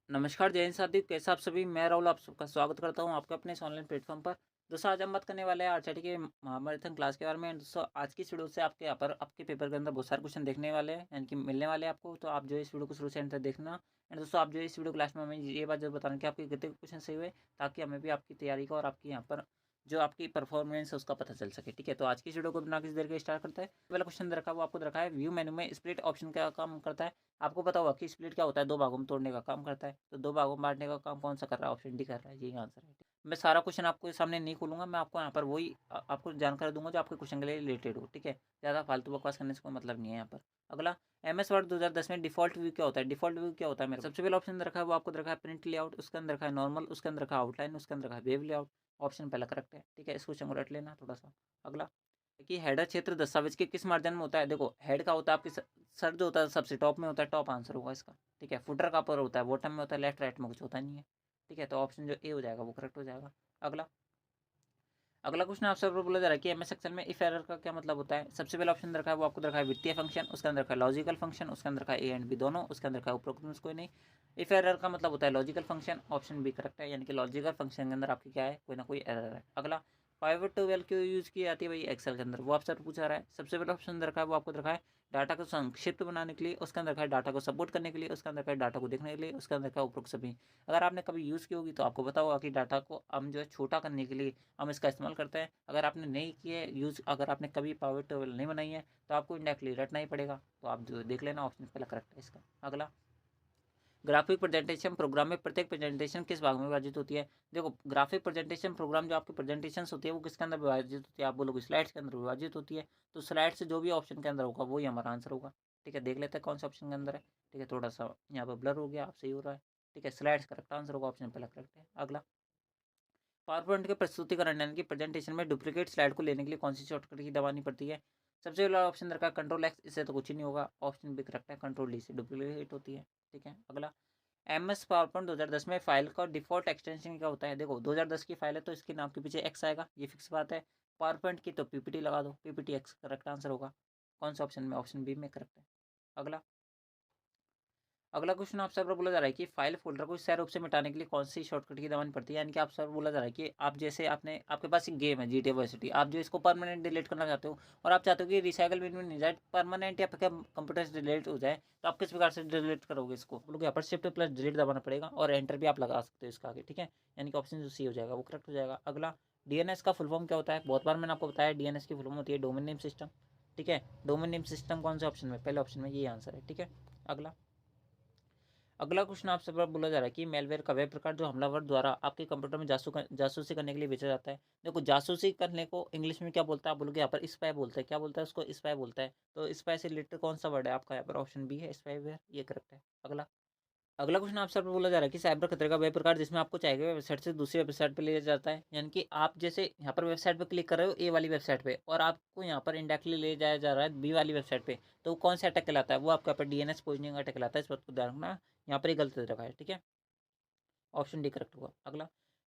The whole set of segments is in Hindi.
नमस्कार जय हिंद साथी, कैसे आप सभी। मैं राहुल आप सबका स्वागत करता हूं आपके अपने इस ऑनलाइन प्लेटफॉर्म पर। दोस्तों आज हम बात करने वाले हैं आरसीटी के महामैराथन क्लास के बारे में। दोस्तों आज की इस वीडियो से आपके यहाँ पर आपके पेपर के अंदर बहुत सारे क्वेश्चन देखने वाले हैं, यानी कि मिलने वाले हैं आपको। तो आप जो है इस वीडियो को शुरू से एंड तक देखना। एंड दोस्तों आप जो है इस वीडियो क्लास में हमें ये बात जरूर बताना कि आपके कितने क्वेश्चन सही हुए, ताकि हमें भी आपकी तैयारी का और आपकी यहाँ पर जो आपकी परफॉर्मेंस है उसका पता चल सके। ठीक है, तो आज की इस वीडियो को बिना किसी देर के स्टार्ट करता है। पहला क्वेश्चन रखा वो आपको रखा है, व्यू मेनू में स्प्लिट ऑप्शन क्या काम करता है। आपको पता होगा कि स्प्लिट क्या होता है, दो भागों में तोड़ने का काम करता है। तो दो भागों में बांटने का काम कौन सा कर रहा है, ऑप्शन डी कर रहा है, यही आंसर है। मैं सारा क्वेश्चन आपको सामने नहीं खोलूंगा, मैं आपको यहाँ पर वही आपको जानकारी दूंगा जो आपके क्वेश्चन के लिए रिलेटेड हो। ठीक है, ज़्यादा फालतू बकवास करने से कोई मतलब नहीं है यहाँ पर। अगला, एम एस वर्ड 2010 में डिफॉल्ट व्यू क्या होता है। डिफॉल्ट व्यू क्या होता है मेरे सबसे पहले ऑप्शन रखा है वो आपको रखा है प्रिंट लेआउट, उसके अंदर रखा है नॉर्मल, उसके अंदर रखा है आउटलाइन, उसके अंदर रखा है वेव लेआउट। ऑप्शन पहला करेक्ट है। ठीक है, इस क्वेश्चन को रट लेना थोड़ा सा। अगला, कि हेडर क्षेत्र दस्तावेज के किस मार्जिन में होता है। देखो हेड का होता है आपके सर जो होता है सबसे टॉप में होता है, टॉप आंसर होगा इसका। ठीक है, फुटर का पर होता है बॉटम में होता है, लेफ्ट राइट में कुछ होता नहीं है। ठीक है, तो ऑप्शन जो ए हो जाएगा वो करेक्ट हो जाएगा। अगला, अगला क्वेश्चन आपसे बोला जा रहा है कि एमएस एक्सेल में इफ एरर का क्या मतलब होता है। सबसे पहला ऑप्शन रखा है वो आपको रखा है वित्तीय फंक्शन, उसके अंदर रखा है लॉजिकल फंक्शन, उसके अंदर रखा है ए एंड बी दोनों, उसके अंदर रखा है उपरोक्त में से कोई नहीं। इफ एरर का मतलब होता है logical function, option B correct है, यानी कि लॉजिकल फंक्शन के अंदर आपकी क्या है, कोई ना कोई एरर है। अगला, पाइवट टेबल क्यों यूज की जाती है भाई एक्सेल के अंदर, वो आपसे पूछा रहा है। सबसे पहला ऑप्शन रखा है वो आपको रखा है डाटा को संक्षिप्त बनाने के लिए, उसके अंदर रखा है डाटा को सपोर्ट करने के लिए, उसके अंदर रखा है डाटा को देखने के लिए, उसके अंदर रखा है उपरोक्त सभी। अगर आपने कभी यूज़ की होगी तो आपको पता होगा कि डाटा को हम जो है छोटा करने के लिए हम इसका इस्तेमाल करते हैं। अगर आपने नहीं किया यूज़, अगर आपने कभी पावर टेबल नहीं बनाई है तो आपको इंडायरेक्टली रटना ही पड़ेगा। तो आप जो देख लेना, ऑप्शन पहला करेक्ट है इसका। अगला, ग्राफिक प्रेजेंटेशन प्रोग्राम में प्रत्येक प्रेजेंटेशन किस भाग में विभाजित होती है। देखो ग्राफिक प्रेजेंटेशन प्रोग्राम जो आपकी प्रेजेंटेशन होती है वो किसके अंदर विभाजित होती है, आप बोलोगे स्लाइड्स के अंदर विभाजित होती है। तो स्लाइड से जो भी ऑप्शन के अंदर होगा वही हमारा आंसर होगा। ठीक है, देख लेते हैं कौन सा ऑप्शन के अंदर है। ठीक है, थोड़ा सा यहाँ पर ब्लर हो गया, आप सही हो रहा है। ठीक है, स्लाइड्स करेक्ट आंसर होगा, ऑप्शन पहला करेक्ट है। अगला, पावर पॉइंट के प्रस्तुतिकरण यानी कि प्रेजेंटेशन में डुप्लीकेट स्लाइड को लेने के लिए कौन सी शॉर्टकट की दबानी पड़ती है। सबसे पहला ऑप्शन रखा है कंट्रोल एक्स, इससे तो कुछ ही नहीं होगा, ऑप्शन भी करेक्ट है, कंट्रोल डी से डुप्लीकेट होती है। ठीक है, अगला, एम एस पावर पॉइंट 2010 में फाइल का डिफॉल्ट एक्सटेंशन क्या होता है। देखो 2010 की फाइल है तो इसके नाम के पीछे एक्स आएगा, ये फिक्स बात है। पावर पॉइंट की तो पीपीटी लगा दो, पीपीटी एक्स करेक्ट आंसर होगा। कौन सा ऑप्शन में, ऑप्शन बी में करेक्ट है। अगला, अगला क्वेश्चन आपसे बोला जा रहा है कि फाइल फोल्डर को सह रूप से मिटाने के लिए कौन सी शॉर्टकट की दबानी पड़ती है। यानी कि आपसे बोला जा रहा है कि आप जैसे आपने आपके पास एक गेम है GTA वर्स सिटी, आप जो इसको परमानेंट डिलीट करना चाहते हो और आप चाहते हो कि रिसाइकल बिन में नहीं जाए, परमानेंट या फिर कंप्यूटर से डिलीट हो जाए, तो आप किस प्रकार से डिलीट करोगे इसको। बोलोगे यहाँ पर शिफ्ट प्लस डिलीट दबाना पड़ेगा और एंटर भी आप लगा सकते हो इसका आगे। ठीक है, यानी कि ऑप्शन जो सी हो जाएगा वो करेक्ट हो जाएगा। अगला, डीएनएस का फुल फॉर्म क्या होता है। बहुत बार मैंने आपको बताया डीएनएस की फुल फॉर्म होती है डोमेन नेम सिस्टम। ठीक है, डोमेन नेम सिस्टम कौन से ऑप्शन में, पहले ऑप्शन में, ये आंसर है। ठीक है, अगला, अगला क्वेश्चन आपसे बोला जा रहा है कि मेलवेयर का वह प्रकार जो हमलावर द्वारा आपके कंप्यूटर में जासूसी करने के लिए बेचा जाता है। देखो जासूसी करने को इंग्लिश में क्या बोलता है, आप बोलोगे यहाँ पर स्पाई बोलते हैं, क्या बोलता है उसको, स्पाई बोलता है। तो स्पाई से रिलेटेड कौन सा वर्ड है आपका, यहाँ पर ऑप्शन बी है स्पाईवेयर, ये करेक्ट है। अगला, अगला क्वेश्चन आपसे बोला जा रहा है कि साइबर खतरे का वह प्रकार जिसमें आपको चाहिए वेबसाइट से दूसरी वेबसाइट पे ले जाता है। यानी कि आप जैसे यहाँ पर वेबसाइट पे क्लिक कर रहे हो ए वाली वेबसाइट पे और आपको यहाँ पर इंडायरेक्टली ले जाया जा रहा है बी वाली वेबसाइट पे, तो कौन सा अटैक कहलाता है, वो आपका यहाँ पर डीएनएस पोइजनिंग अटैक कहलाता है। इस बात को ध्यान रखना, यहाँ पर ही गलत रखा है। ठीक है, ऑप्शन डी करेक्ट होगा। अगला,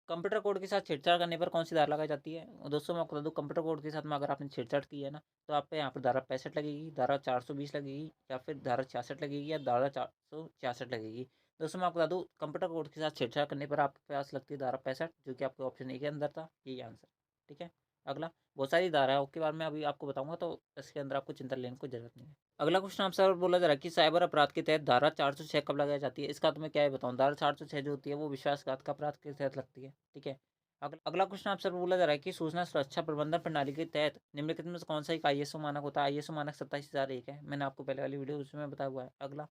कंप्यूटर कोड के साथ छेड़छाड़ करने पर कौन सी धारा लगाई जाती है। दोस्तों मैं आपको बता दूं, कंप्यूटर कोड के साथ में अगर आपने छेड़छाड़ की है ना, तो आप पे यहाँ पर धारा 65 लगेगी, धारा 420 लगेगी, या फिर धारा 66 लगेगी, या धारा 466 लगेगी। दोस्तों मैं आपको बता दूं, कंप्यूटर कोड के साथ छेड़छाड़ करने पर आपके पास लगती है धारा 65, जो कि आपके ऑप्शन ए के अंदर था, यही आंसर। ठीक है, अगला, बहुत सारी धाराओं के बारे में अभी आपको बताऊंगा, तो इसके अंदर आपको चिंता लेने की जरूरत नहीं है। अगला क्वेश्चन आपसे और बोला जा रहा है कि साइबर अपराध के तहत धारा 406 कब लगाई जाती है। इसका तो मैं क्या है बताऊँ, धारा 406 जो होती है वो विश्वासघात का अपराध के तहत लगती है। ठीक है, अगला क्वेश्चन आपसे बोला जा रहा है कि सूचना सुरक्षा प्रबंधन प्रणाली के तहत निम्नलिखित में से कौन सा एक आईएसओ मानक होता है। आईएसओ मानक 27001 है, मैंने आपको पहले वाली वीडियो उसमें बताया हुआ है। अगला,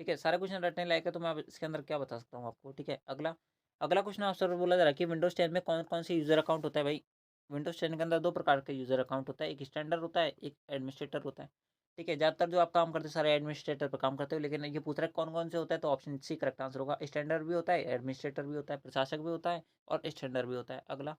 ठीक है, सारे क्वेश्चन रटने लायक है, तो मैं अब इसके अंदर क्या बता सकता हूँ आपको। ठीक है, अगला, अगला क्वेश्चन आपसे बोला जा रहा है कि विंडोज 10 में कौन कौन सी यूजर अकाउंट होता है भाई। विंडोज 10 के अंदर दो प्रकार के यूजर अकाउंट होता है, एक स्टैंडर्ड होता है, एक एडमिनिस्ट्रेटर होता है। ठीक है, ज़्यादातर जो आप काम करते हो सारे एडमिनिस्ट्रेटर पर काम करते हो, लेकिन ये पूछ रहा है कौन कौन से होता है, तो ऑप्शन सी करेक्ट आंसर होगा। स्टैंडर्ड भी होता है, एडमिनिस्ट्रेटर भी होता है, प्रशासक भी होता है, और स्टैंडर्ड भी होता है। अगला,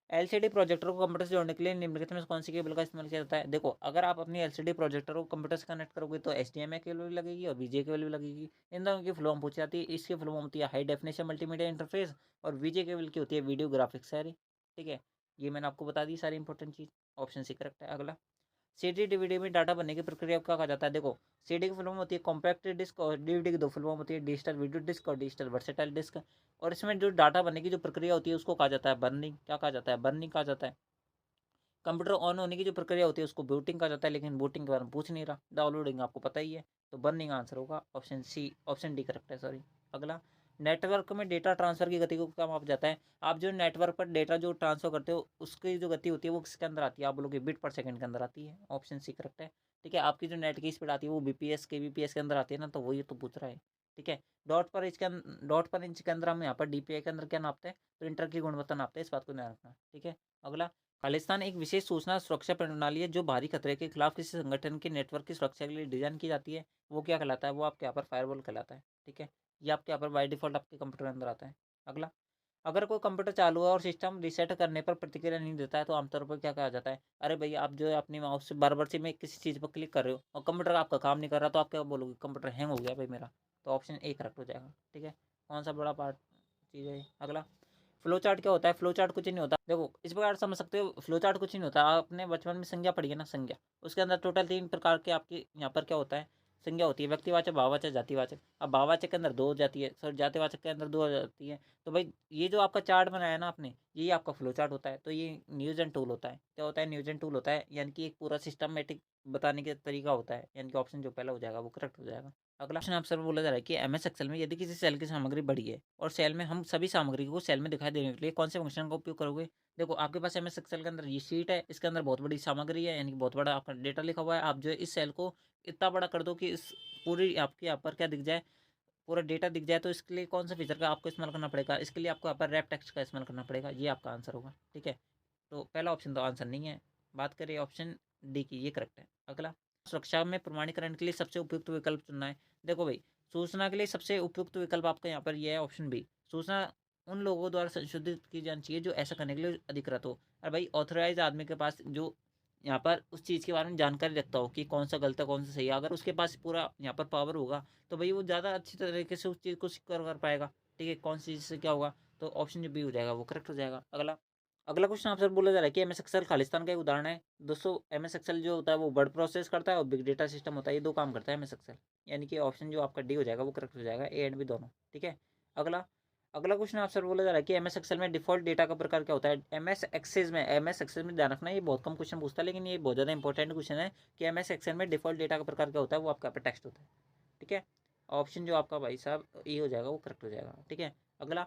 एलसीडी प्रोजेक्टर को कंप्यूटर से जोड़ने के लिए निम्नलिखित में से कौन सी केबल का इस्तेमाल किया जाता है। देखो अगर आप अपनी एलसीडी प्रोजेक्टर को कंप्यूटर से कनेक्ट करोगे तो एचडीएमआई केबल भी लगेगी और वीजे केबल भी लगेगी। इन दोनों की फुल फॉर्म पूछी जाती है, इसकी फुल फॉर्म होती है हाई डेफिनेशन मल्टीमीडिया इंटरफेस, और वीजे केबल की होती है वीडियो ग्राफिक्स सारी। ठीक है, ये मैंने आपको बता दी सारी इंपॉर्टेंट चीज़, ऑप्शन सी करेक्ट है। अगला, सीडी डीवीडी में डाटा बनने की प्रक्रिया को क्या कहा जाता है? देखो, सीडी की फुल फॉर्म होती है कॉम्पैक्ट डिस्क और डीवीडी की दो फुल फॉर्म होती है डिजिटल वीडियो डिस्क और डिजिटल वर्सेटाइल डिस्क। और इसमें जो डाटा बनने की जो प्रक्रिया होती है उसको कहा जाता है बर्निंग। क्या कहा जाता है? बर्निंग कहा जाता है। कंप्यूटर ऑन होने की जो प्रक्रिया होती है उसको बूटिंग कहा जाता है, लेकिन बूटिंग के बारे में पूछ नहीं रहा। डाउनलोडिंग आपको पता ही है, तो बर्निंग आंसर होगा option C, option D correct है, सॉरी। अगला, नेटवर्क में डेटा ट्रांसफर की गति को क्या मापा जाता है? आप जो नेटवर्क पर डेटा जो ट्रांसफर करते हो उसकी जो गति होती है वो किसके अंदर आती है? आप बोलोगे बिट पर सेकंड के अंदर आती है, ऑप्शन सी करेक्ट है। ठीक है, आपकी जो नेट की स्पीड आती है वो बीपीएस के बीपीएस के अंदर आती है ना, तो वही तो पूछ रहा है। ठीक है, डॉट पर इंच के अंदर हम यहाँ पर डीपीआई के अंदर क्या नापते हैं? प्रिंटर की गुणवत्ता नापते हैं, इस बात को ध्यान रखना। ठीक है, अगला, खालिस्तान एक विशेष सूचना सुरक्षा प्रणाली है जो भारी खतरे के खिलाफ किसी संगठन के नेटवर्क की सुरक्षा के लिए डिजाइन की जाती है। वो क्या कहलाता है? वो आपके यहाँ पर फायरवॉल कहलाता है। ठीक है, ये आपके यहाँ पर बाय डिफॉल्ट आपके कंप्यूटर के अंदर आता है। अगला, अगर कोई कंप्यूटर चालू है और सिस्टम रीसेट करने पर प्रतिक्रिया नहीं देता है तो आमतौर पर क्या कहा जाता है? अरे भैया, आप जो है अपनी माउस से बार बार से में किसी चीज़ पर क्लिक कर रहे हो और कंप्यूटर आपका काम नहीं कर रहा, तो आप क्या बोलोगे? कंप्यूटर हैंग हो गया भाई मेरा। तो ऑप्शन ए करेक्ट हो जाएगा। ठीक है, कौन सा बड़ा पार्ट चीज़ है? अगला, फ्लो चार्ट क्या होता है? फ्लो चार्ट कुछ नहीं होता। देखो, इस प्रकार समझ सकते हो, फ्लो चार्ट कुछ नहीं होता। आपने बचपन में संज्ञा पढ़ी है ना, संज्ञा, उसके अंदर टोटल 3 प्रकार के आपकी यहाँ पर क्या होता है? संज्ञा होती है, व्यक्तिवाचक, भाववाचक, जातिवाचक। अब भाववाचक के अंदर 2 हो जाती है, सॉरी जातिवाचक के अंदर 2 हो जाती है। तो भाई ये जो आपका चार्ट बनाया ना आपने, यही आपका फ्लो चार्ट होता है। तो ये न्यूज़न टूल होता है। क्या होता है? न्यूज़न टूल होता है, यानी कि एक पूरा सिस्टमैटिक बताने का तरीका होता है, यानी कि ऑप्शन जो पहला हो जाएगा वो करेक्ट हो जाएगा। अगला क्वेश्चन आपसे बोला जा रहा है कि एमएस एक्सेल में यदि किसी सेल की सामग्री बड़ी है और सेल में हम सभी सामग्री को सेल में दिखाई देने के लिए कौन से फंक्शन का उपयोग करोगे? देखो, आपके पास एमएस एक्सेल के अंदर ये शीट है, इसके अंदर बहुत बड़ी सामग्री है, यानी कि बहुत बड़ा आपका डेटा लिखा हुआ है। आप जो है इस सेल को इतना बड़ा कर दो कि इस पूरी आपके यहाँ पर क्या दिख जाए, पूरा डेटा दिख जाए। तो इसके लिए कौन सा फीचर का आपको इस्तेमाल करना पड़ेगा? इसके लिए आपको यहाँ पर रैप टेक्स्ट का इस्तेमाल करना पड़ेगा। ये आपका आंसर होगा। ठीक है, तो पहला ऑप्शन तो आंसर नहीं है। बात करें ऑप्शन डी की, ये करेक्ट है। अगला, सुरक्षा में प्रमाणीकरण के लिए सबसे उपयुक्त विकल्प चुनना है। देखो भाई, सूचना के लिए सबसे उपयुक्त विकल्प आपका यहाँ पर ये है, ऑप्शन बी। सूचना उन लोगों द्वारा संशोधित की जानी चाहिए जो ऐसा करने के लिए अधिकृत हो। और भाई ऑथराइज आदमी के पास जो यहाँ पर उस चीज़ के बारे में जानकारी रखता हो कि कौन सा गलत है कौन सा सही है, अगर उसके पास पूरा यहाँ पर पावर होगा तो भाई वो ज़्यादा अच्छी तरीके से उस चीज़ को सिक्योर कर पाएगा। ठीक है, कौन सी चीज़ से क्या होगा, तो ऑप्शन जो बी हो जाएगा वो करेक्ट हो जाएगा। अगला, अगला क्वेश्चन आपसे बोला जा रहा है कि एमएस एक्सेल खालिस्तान का एक उदाहरण है। दोस्तों, एमएस एक्सेल जो होता है वो वर्ड प्रोसेस करता है और बिग डेटा सिस्टम होता है, ये 2 काम करता है एमएस एक्सेल। यानी कि ऑप्शन जो आपका डी हो जाएगा वो करेक्ट हो जाएगा, ए एंड बी दोनों। ठीक है, अगला, अगला क्वेश्चन आपसे बोला जा रहा है कि एमएस एक्सेल में डिफॉल्ट डेटा का प्रकार क्या होता है? एमएस एक्सेल में ध्यान रखना, ये बहुत कम क्वेश्चन पूछता है, लेकिन ये बहुत ज़्यादा इंपॉर्टेंट क्वेश्चन है कि एमएस एक्सेल में डिफॉल्ट डेटा का प्रकार क्या होता है? वो आपका पे टेक्स्ट होता है। ठीक है, ऑप्शन जो आपका भाई साहब ए हो जाएगा वो करेक्ट हो जाएगा। ठीक है, अगला,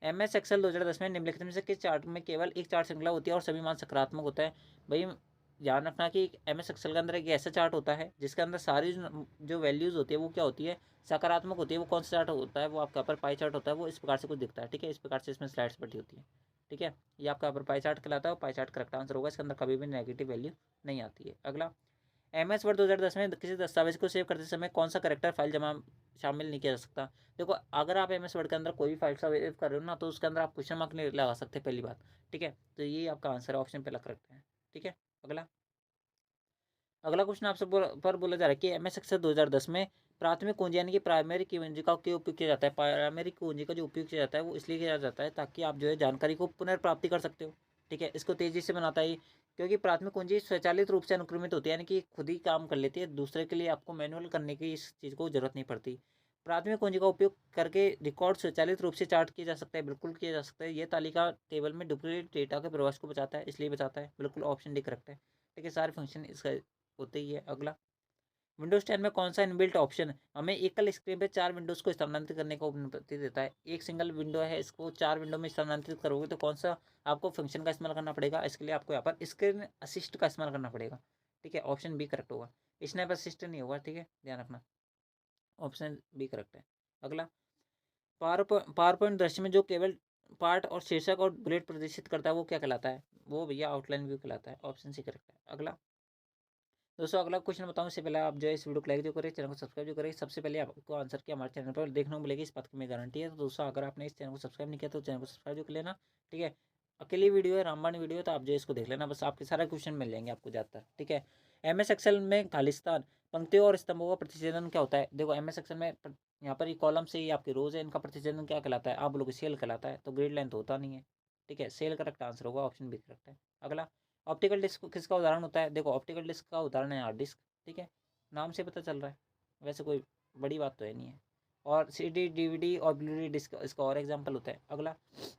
एमएस एक्सेल 2010 में निम्नलिखित में से किस चार्ट में केवल एक चार्ट श्रृंखला होती है और सभी मान सकारात्मक होता है? भाई ध्यान रखना कि एमएस एक्सेल के अंदर एक ऐसा चार्ट होता है जिसके अंदर सारी जो वैल्यूज़ होती है वो क्या होती है? सकारात्मक होती है। वो कौन सा चार्ट होता है? वो आपका पर पाई चार्ट होता है। वो इस प्रकार से कुछ दिखता है। ठीक है, इस प्रकार से इसमें स्लाइड्स बैठी होती है। ठीक है, ये आपका पर पाई चार्ट कहलाता है और पाई चार्ट करेक्ट आंसर होगा। इसके अंदर कभी भी नेगेटिव वैल्यू नहीं आती है। अगला, एमएस वर्ड 2010 में किसी दस्तावेज को सेव करते समय कौन सा करेक्टर फाइल जमा शामिल नहीं किया जा सकता? देखो, अगर आप एमएस वर्ड के अंदर कोई भी फाइल सेव कर रहे हो ना, तो उसके अंदर आप क्वेश्चन मार्क नहीं लगा सकते, पहली बात। ठीक है, तो ये आपका आंसर है, ऑप्शन पहला करेक्ट है। ठीक है, अगला, अगला क्वेश्चन आपसे बोला जा रहा है कि एमएस एक्सेल 2010 में प्राथमिक कुंजी यानी कि प्राइमरी की कुंजी का क्यों उपयोग किया जाता है? प्राइमरी कुंजी का जो उपयोग किया जाता है वो इसलिए किया जाता है ताकि आप जो है जानकारी को पुनर्प्राप्ति कर सकते हो। ठीक है, इसको तेजी से बनाता है, क्योंकि प्राथमिक कुंजी स्वचालित रूप से अनुक्रमित होती है, यानी कि खुद ही काम कर लेती है, दूसरे के लिए आपको मैनुअल करने की इस चीज़ को जरूरत नहीं पड़ती। प्राथमिक कुंजी का उपयोग करके रिकॉर्ड स्वचालित रूप से चार्ट किया जा सकता है, बिल्कुल किया जा सकता है। ये तालिका टेबल में डुप्लीकेट डेटा के प्रवास को बचाता है, इसलिए बचाता है, बिल्कुल ऑप्शन डी करेक्ट है। ठीक है, सारे फंक्शन इसका होते ही है। अगला, विंडोज 10 में कौन सा इनबिल्ट ऑप्शन हमें एकल स्क्रीन पे 4 विंडोज को स्थानांतरित करने को अनुमति देता है? एक सिंगल विंडो है, इसको 4 विंडो में स्थानांतरित करोगे तो कौन सा आपको फंक्शन का इस्तेमाल करना पड़ेगा? इसके लिए आपको यहाँ पर स्क्रीन असिस्ट का इस्तेमाल करना पड़ेगा। ठीक है, ऑप्शन बी करेक्ट होगा, स्नैप असिस्ट नहीं होगा। ठीक है, ध्यान रखना, ऑप्शन बी करेक्ट है। अगला, पावर पॉइंट दृश्य में जो केवल पार्ट और शीर्षक और बुलेट प्रदर्शित करता है वो क्या कहलाता है? वो भैया आउटलाइन व्यू कहलाता है, ऑप्शन सी करेक्ट है। अगला, दोस्तों, अगला क्वेश्चन बताऊं इससे पहले आप जो है इस वीडियो को लाइक जो करें, चैनल को सब्सक्राइब जो करें। सबसे पहले आपको आंसर किया हमारे चैनल पर देखने को मिलेगी, इस बात की मैं गारंटी है। तो दोस्तों, अगर आपने इस चैनल को सब्सक्राइब नहीं किया तो चैनल को सब्सक्राइब जो कर लेना। ठीक है, अकेली वीडियो है, रामबाण वीडियो है, तो आप जो इसको देख लेना, बस आपके सारे क्वेश्चन मिल जाएंगे आपको ज़्यादातर। ठीक है, एमएस एक्सेल में खालिस्तान पंक्तियों और स्तंभों का प्रतिच्छेदन क्या होता है? देखो, एमएस एक्सेल में यहाँ पर ये कॉलम से ही आपके रोज है, इनका प्रतिच्छेदन क्या कहलाता है? आप लोग सेल कहलाता है, तो ग्रिड लेंथ होता नहीं है। ठीक है, सेल करेक्ट आंसर होगा, ऑप्शन बी करेक्ट है। अगला, ऑप्टिकल डिस्क किसका उदाहरण होता है? देखो ऑप्टिकल डिस्क का उदाहरण है हार्ड डिस्क, ठीक है, नाम से पता चल रहा है, वैसे कोई बड़ी बात तो है नहीं है। और CD DVD और ब्लूरी डिस्क इसका और एग्जाम्पल होता है। अगला,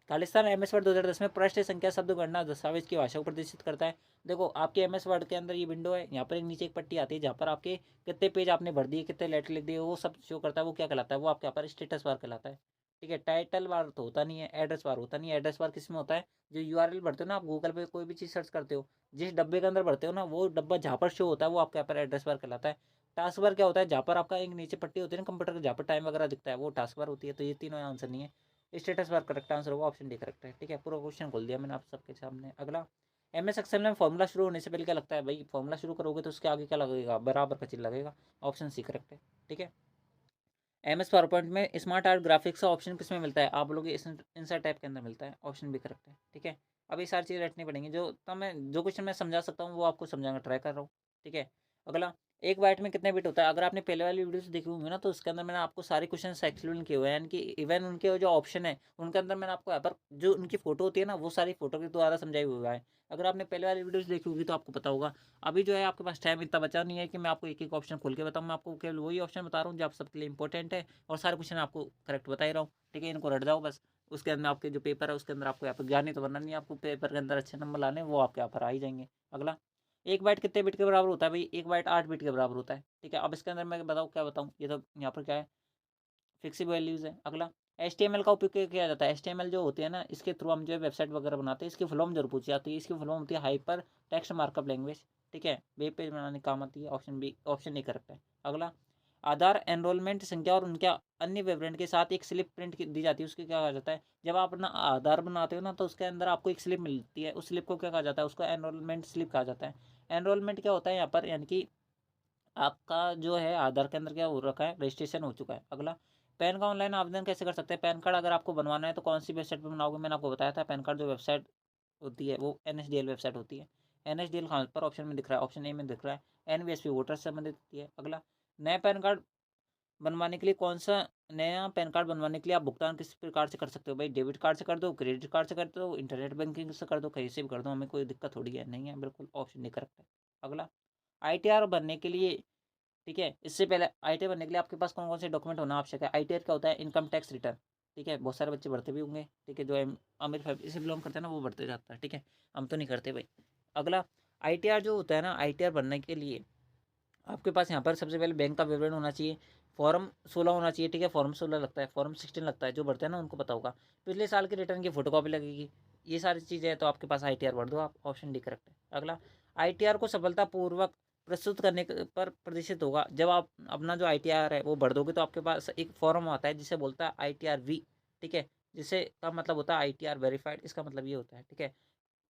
खालिस्तान MS वर्ड 2010 में पृष्ठ संख्या शब्द गणना दस्तावेज की भाषा को प्रदर्शित करता है। देखो आपके MS वर्ड के अंदर ये विंडो है, यहाँ पर एक नीचे एक पट्टी आती है जहाँ पर आपके कितने पेज आपने भर दिए, कितने लेटर लिख दिए, वो सब शो करता है। वो क्या कहलाता है? वो आपके यहाँ पर स्टेटस बार कहलाता है, ठीक है। टाइटल बार तो होता नहीं है, एड्रेस बार होता नहीं है। एड्रेस बार किस में होता है? जो URL भरते हो ना आप गूगल पे कोई भी चीज़ सर्च करते हो, जिस डब्बे के अंदर भरते हो ना, वो डब्बा जहाँ पर शो होता है वो आपके यहाँ पर एड्रेस बार कहलाता है। टास्क बार क्या होता है? जहाँ पर आपका एक नीचे पट्टी होती है ना कंप्यूटर का, जहाँ पर टाइम वगैरह दिखता है, वो टास्क बार होती है। तो ये तीनों आंसर नहीं है। स्टेटस बार करेक्ट आंसर होगा, ऑप्शन डी करेक्ट है, ठीक है। पूरा क्वेश्चन खोल दिया मैंने आप सबके सामने। अगला, MS एक्सेल में फॉर्मूला शुरू होने से पहले क्या लगता है? भाई फॉर्मूला शुरू करोगे तो उसके आगे क्या लगेगा? बराबर का चिन्ह लगेगा, ऑप्शन सी करेक्ट है, ठीक है। MS पावर पॉइंट में स्मार्ट आर्ट ग्राफिक्स का ऑप्शन किस में मिलता है? आप लोग इंसर्ट टैब के अंदर मिलता है, ऑप्शन भी करेक्ट है, ठीक है। अब ये सारी चीज़ें रटनी पड़ेंगी, जो तो मैं जो क्वेश्चन मैं समझा सकता हूँ वो आपको समझाना ट्राई कर रहा हूँ, ठीक है। अगला, एक बाइट में कितने बिट होता है? अगर आपने पहले वाली वीडियो से देखी होंगी ना, तो उसके अंदर मैंने आपको सारे क्वेश्चन एक्सप्लेन किए हुए हैं, यानी कि इवन उनके जो ऑप्शन है उनके अंदर मैंने आपको यहाँ पर जो उनकी फोटो होती है ना, वो सारी फोटो के द्वारा समझाई हुआ है। अगर आपने पहले वाली वीडियो से देखी होगी तो आपको पता होगा। अभी जो है आपके पास टाइम इतना बचा नहीं है कि मैं आपको एक एक ऑप्शन खोल के बताऊँ। मैं आपको केवल वही ऑप्शन बता रहा हूँ जो आप सबके लिए इंपॉर्टेंट है, और सारे क्वेश्चन आपको करेक्ट बता ही रहा हूँ, ठीक है। इनको रट जाओ बस। उसके अंदर आपके जो पेपर है उसके अंदर आपको यहाँ पर ज्ञानी तो बनना नहीं है, आपको पेपर के अंदर अच्छे नंबर लाने, वो आपके यहाँ पर आ ही जाएंगे। अगला, एक बाइट कितने बिट के बराबर होता है? भाई एक बाइट 8 बिट के बराबर होता है, ठीक है। अब इसके अंदर मैं बताऊँ क्या बताऊँ, ये तो यहाँ पर क्या है, फिक्सिबल वैल्यूज है। अगला, HTML का उपयोग किया जाता है? HTML जो होती है ना, इसके थ्रू हम जो है वेबसाइट वगैरह बनाते हैं। इसकी फुल फॉर्म जरूर पूछी जाती है। इसकी फुल फॉर्म होती है हाइपर टेक्स्ट मार्कअप लैंग्वेज, ठीक है। वेब पेज बनाने काम आती है, option B, option A correct है। अगला, आधार एनरोलमेंट संख्या और उनके अन्य विवरण के साथ एक स्लिप प्रिंट दी जाती है, उसको क्या कहा जाता है? जब आप अपना आधार बनाते हो ना, तो उसके अंदर आपको एक स्लिप मिलती है, उस स्लिप को क्या कहा जाता है? उसको एनरोलमेंट स्लिप कहा जाता है। एनरोलमेंट क्या होता है यहाँ पर? यानी कि आपका जो है आधार के अंदर क्या हो रखा है, रजिस्ट्रेशन हो चुका है। अगला, पैन का ऑनलाइन आवेदन कैसे कर सकते हैं? पैन कार्ड अगर आपको बनवाना है तो कौन सी वेबसाइट पर बनाओगे? मैंने आपको बताया था, पैन कार्ड जो वेबसाइट होती है वो NSDL वेबसाइट होती है। NSDL कहाँ पर ऑप्शन में दिख रहा है? ऑप्शन ए में दिख रहा है। NVSP वोटर से संबंधित होती है। अगला, नया पैन कार्ड बनवाने के लिए कौन सा नया पैन कार्ड बनवाने के लिए आप भुगतान किस प्रकार से कर सकते हो? भाई डेबिट कार्ड से कर दो, क्रेडिट कार्ड से कर दो, इंटरनेट बैंकिंग से कर दो, कहीं से भी कर दो, हमें कोई दिक्कत थोड़ी है, नहीं है, बिल्कुल ऑप्शन नहीं करेक्ट है। अगला, ITR बनने के लिए, ठीक है, इससे पहले ITR बनने के लिए आपके पास कौन कौन से डॉक्यूमेंट होना आवश्यक है? ITR क्या होता है? इनकम टैक्स रिटर्न, ठीक है। बहुत सारे बच्चे भरते भी होंगे, ठीक है, जो अमीर फैमिली से बिलोंग करते हैं ना, वो भरते जाता है, ठीक है। हम तो नहीं करते भाई। अगला, ITR जो होता है ना, ITR बनने के लिए आपके पास यहाँ पर सबसे पहले बैंक का विवरण होना चाहिए, फॉर्म 16 होना चाहिए, ठीक है। फॉर्म 16 लगता है, फॉर्म 16 लगता है, जो भरते हैं ना उनको पता होगा। पिछले साल के रिटर्न की फोटोकॉपी लगेगी। ये सारी चीज़ें हैं तो आपके पास ITR भर दो आप, ऑप्शन डी करेक्ट है। अगला, ITR को सफलतापूर्वक प्रस्तुत करने पर प्रतिशत होगा जब आप अपना जो ITR है वो भर दोगे, तो आपके पास एक फॉर्म आता है जिसे बोलता है ITR-V, ठीक है, जिसे का मतलब होता है ITR वेरीफाइड। इसका मतलब ये होता है, ठीक है,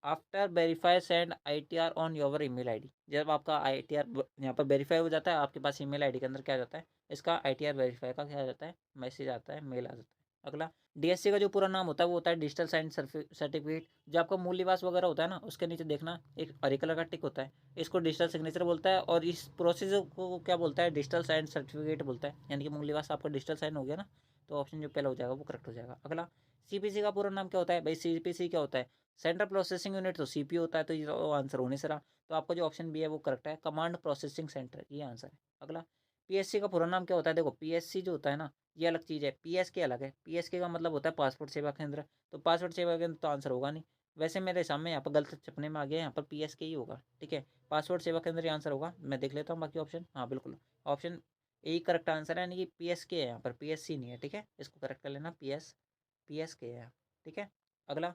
after verify send ITR on your email ID. जब आपका ITR यहाँ पर वेरीफाई हो जाता है, आपके पास ईमेल आईडी के अंदर क्या जाता है, इसका ITR वेरीफाई का क्या जाता है, मैसेज आता है, मेल आ जाता है। अगला, DSC का जो पूरा नाम होता है वो होता है डिजिटल साइन सर्टिफिकेट। जो आपका मूल निवास वगैरह होता है ना, उसके नीचे देखना एक हरे कलर का टिक होता है, इसको डिजिटल सिग्नेचर बोलता है, और इस प्रोसेस को क्या बोलता है? डिजिटल साइन सर्टिफिकेट बोलता है। यानी कि मूल निवास आपका डिजिटल साइन हो गया ना, तो ऑप्शन जो पहला हो जाएगा वो करेक्ट हो जाएगा। अगला, CPC का पूरा नाम क्या होता है? भाई CPC क्या होता है? सेंट्रल प्रोसेसिंग यूनिट, तो CPU होता है, तो ये आंसर होने से रहा। तो आपका जो ऑप्शन बी है वो करेक्ट है, कमांड प्रोसेसिंग सेंटर, ये आंसर है। अगला, PSC का पूरा नाम क्या होता है? देखो PSC जो होता है ना, ये अलग चीज़ है, PSK अलग है। PSK का मतलब होता है पासपोर्ट सेवा केंद्र, तो पासपोर्ट सेवा केंद्र तो आंसर होगा नहीं। वैसे मेरे सामने यहाँ पर गलत छपने में आ गया, यहाँ पर PSK ही होगा, ठीक है। पासपोर्ट सेवा केंद्र ही आंसर होगा। मैं देख लेता हूँ बाकी ऑप्शन, हाँ बिल्कुल, ऑप्शन ए करेक्ट आंसर है, यानी कि PSK है यहाँ पर, PSC नहीं है, ठीक है। इसको करेक्ट कर लेना, PSK है, ठीक है। अगला,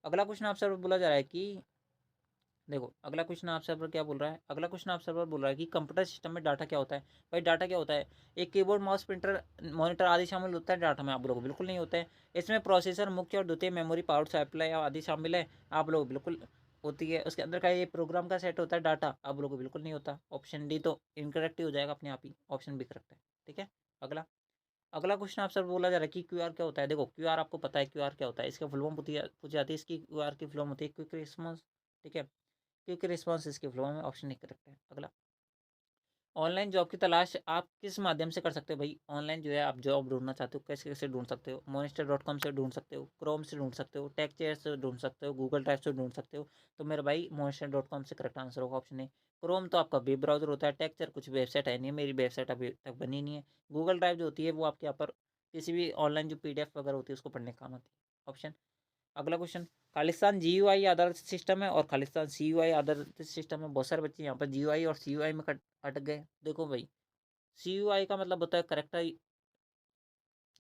अगला क्वेश्चन आपसे बोला जा रहा है कि देखो अगला क्वेश्चन आपसे पर क्या बोल रहा है, अगला क्वेश्चन आपसे पर बोल रहा है कि कंप्यूटर सिस्टम में डाटा क्या होता है? भाई डाटा क्या होता है? एक कीबोर्ड, माउस, प्रिंटर, मॉनिटर आदि शामिल होता है डाटा में? आप लोग बिल्कुल नहीं होता है। इसमें प्रोसेसर, मुख्य और द्वितीय मेमोरी, पावर सप्लाई आदि शामिल है? आप लोग बिल्कुल होती है। उसके अंदर का ये प्रोग्राम का सेट होता है डाटा? आप लोग बिल्कुल नहीं होता। ऑप्शन डी तो इनकरेक्ट ही हो जाएगा अपने आप ही, ऑप्शन बी करेक्ट है, ठीक है। अगला, अगला क्वेश्चन आपसे बोला जा रहा है कि QR क्या होता है? देखो QR आपको पता है QR क्या होता है, इसका फुल फॉर्म पूछी जाती है, इसकी QR की फुल फॉर्म होती है क्विक रिस्पॉन्स, ठीक है। क्विक रिस्पॉन्स इसकी फुल फॉर्म है, ऑप्शन नहीं करेक्ट है। अगला, ऑनलाइन जॉब की तलाश आप किस माध्यम से कर सकते हो भाई? ऑनलाइन जो है आप जॉब ढूँढना चाहते हो, कैसे-कैसे ढूँढ सकते हो? monster.com से ढूँढ सकते हो, क्रोम से ढूँढ सकते हो, टेकचेयर से ढूँढ सकते हो, गूगल ड्राइव से ढूँढ सकते हो। तो मेरे भाई monster.com से करेक्ट आंसर होगा ऑप्शन ए। क्रोम तो आपका वेब ब्राउज़र होता है, टेकचेयर कुछ वेबसाइट है नहीं, मेरी वेबसाइट अभी तक बनी नहीं है। गूगल ड्राइव जो होती है वो आपके यहाँ पर किसी भी ऑनलाइन जो पीडीएफ वगैरह होती है उसको पढ़ने के काम आती है। ऑप्शन अगला क्वेश्चन, खालिस्तान जीयूआई आधारित सिस्टम है और खालिस्तान सीयूआई आधारित सिस्टम है। बहुत सारे बच्चे यहाँ पर जीयूआई और सीयूआई में अटक गए। देखो भाई, सीयूआई का मतलब होता है करेक्टर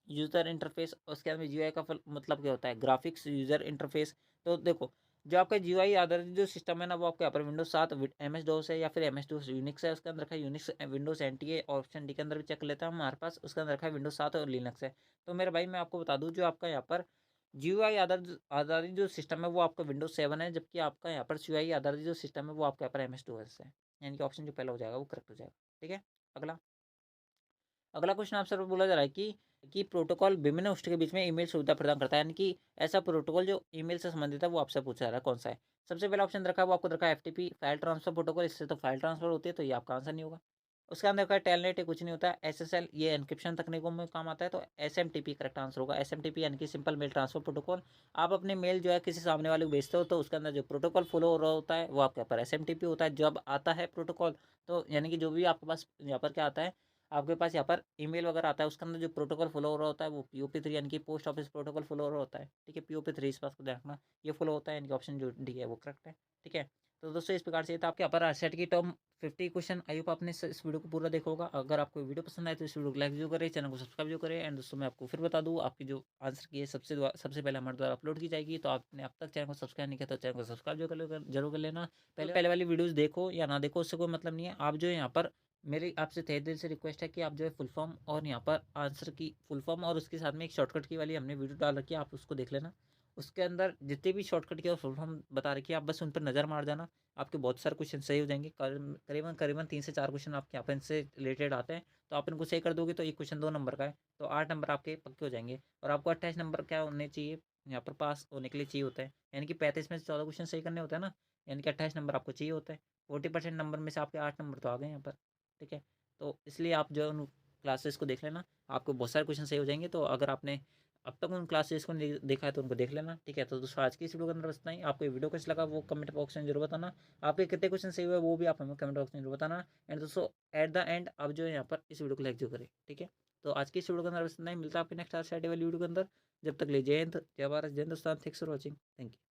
यूज़र इंटरफेस, उसके बाद में जीयूआई का मतलब क्या होता है, ग्राफिक्स यूज़र इंटरफेस। तो देखो, जो आपका जीयूआई आधारित जो सिस्टम है ना, वो आपके यहाँ पर विंडोज 7 एमएस डोस है या फिर एमएस डोस यूनिक्स है। उसके अंदर रखा है यूनिक्स विंडोज एनटी है। ऑप्शन डी के अंदर भी चेक कर लेता है हमारे पास, उसके अंदर रखा है विंडोज 7 और लिनक्स है। तो मेरे भाई मैं आपको बता दूं, जो आपका यहाँ पर जीयूआई आधारित जो सिस्टम है वो आपका विंडोज 7 है, जबकि आपका यहाँ पर सीयूआई आधारित जो सिस्टम है वो आपके यहाँ पर एमएस डोस है। यानी कि ऑप्शन जो पहला हो जाएगा वो करेक्ट हो जाएगा। ठीक है। अगला अगला क्वेश्चन आपसे बोला जा रहा है कि प्रोटोकॉल विभिन्न होस्ट के बीच में ईमेल सुविधा प्रदान करता है, यानी कि ऐसा प्रोटोकॉल जो ईमेल से संबंधित है वो आपसे पूछा जा रहा है कौन सा है। सबसे पहला ऑप्शन रखा है वो आपको रखा है एफटीपी फाइल ट्रांसफर प्रोटोकॉल, इससे तो फाइल ट्रांसफर होती है, तो ये आपका आंसर नहीं होगा। उसके अंदर रखा है टेलनेट, ये कुछ नहीं होता है। एसएसएल ये एनक्रिप्शन तकनीकों में काम आता है, तो एसएमटीपी करेक्ट आंसर होगा। एसएमटीपी यानी कि सिंपल मेल ट्रांसफर प्रोटोकॉल। आप अपने मेल जो है किसी सामने वाले को भेजते हो, तो उसके अंदर जो प्रोटोकॉल फॉलो हो रहा होता है वो आपके यहाँ पर एसएमटीपी होता है। जब आता है प्रोटोकॉल, तो यानी कि जो भी आपके पास यहाँ पर क्या आता है, आपके पास यहाँ पर ईमेल वगैरह आता है, उसके अंदर जो प्रोटोकॉल फॉलो हो रहा होता है वो पीओपी 3 यानी कि पोस्ट ऑफिस प्रोटोकॉल फॉलो हो रहा होता है। ठीक है, पीओपी 3 इस बात को ध्यान रखना, ये फॉलो होता है, यानी कि ऑप्शन जो डी है वो करेक्ट है। ठीक है। तो दोस्तों इस प्रकार से था आपके यहाँ पर सेट की टॉप 50 क्वेश्चन। आई होप आपने इस वीडियो को पूरा देखा होगा। अगर आपको वीडियो पसंद आए तो इस वीडियो को लाइक जरूर करें, चैनल को सब्सक्राइब जरूर करें। एंड दोस्तों मैं आपको फिर बता दूँ, आपकी जो आंसर की है सबसे पहले हमारे द्वारा अपलोड की जाएगी। तो आपने अब तक चैनल को सब्सक्राइब नहीं किया तो चैनल को सब्सक्राइब जरूर कर लेना। पहले वाली वीडियोज़ देखो या ना देखो, उससे कोई मतलब नहीं है। आप जो यहाँ पर मेरी आपसे तहे दिल से रिक्वेस्ट है कि आप जो है फुल फॉर्म और यहाँ पर आंसर की फुल फॉर्म और उसके साथ में एक शॉर्टकट की वाली हमने वीडियो डाल रखी है, आप उसको देख लेना। उसके अंदर जितने भी शॉर्टकट की और फुल फॉर्म बता रखी है, आप बस उन पर नज़र मार जाना। आपके बहुत सारे क्वेश्चन सही हो जाएंगे। करीबन करीबन 3 से 4 क्वेश्चन आपके यहाँ पर इनसे रिलेटेड आते हैं। तो आप इनको सही कर दोगे तो एक क्वेश्चन 2 नंबर का है, तो 8 नंबर आपके पक्के हो जाएंगे। और आपको 28 नंबर क्या होने चाहिए, यहाँ पर पास होने के लिए चाहिए होता है, यानी कि 35 में से 14 क्वेश्चन सही करने होते हैं ना, यानी कि 28 नंबर आपको चाहिए होता है। 40% नंबर में से आपके 8 नंबर तो आ गए यहाँ पर। ठीक है। तो इसलिए आप जो उन क्लासेस को देख लेना, आपको बहुत सारे क्वेश्चन सही हो जाएंगे। तो अगर आपने अब तक उन क्लासेस को नहीं देखा है तो उनको देख लेना। ठीक है। तो दोस्तों आज की इस वीडियो के अंदर बस इतना ही। आपको ये वीडियो कैसा लगा वो कमेंट बॉक्स में जरूर बताना। आपके कितने क्वेश्चन सही हुए वो भी आप हमें कमेंट बॉक्स में जरूर बताना। एंड दोस्तों एट द एंड आप जो है यहाँ पर इस वीडियो को लाइक जरूर करें। ठीक है। तो आज की इस वीडियो के अंदर बस इतना ही। मिलता है आपके नेक्स्ट आर वाली वीडियो के अंदर। जब तक ले जय हिंद, जय भारत, जय Hindustan. Thanks for watching. Thank you.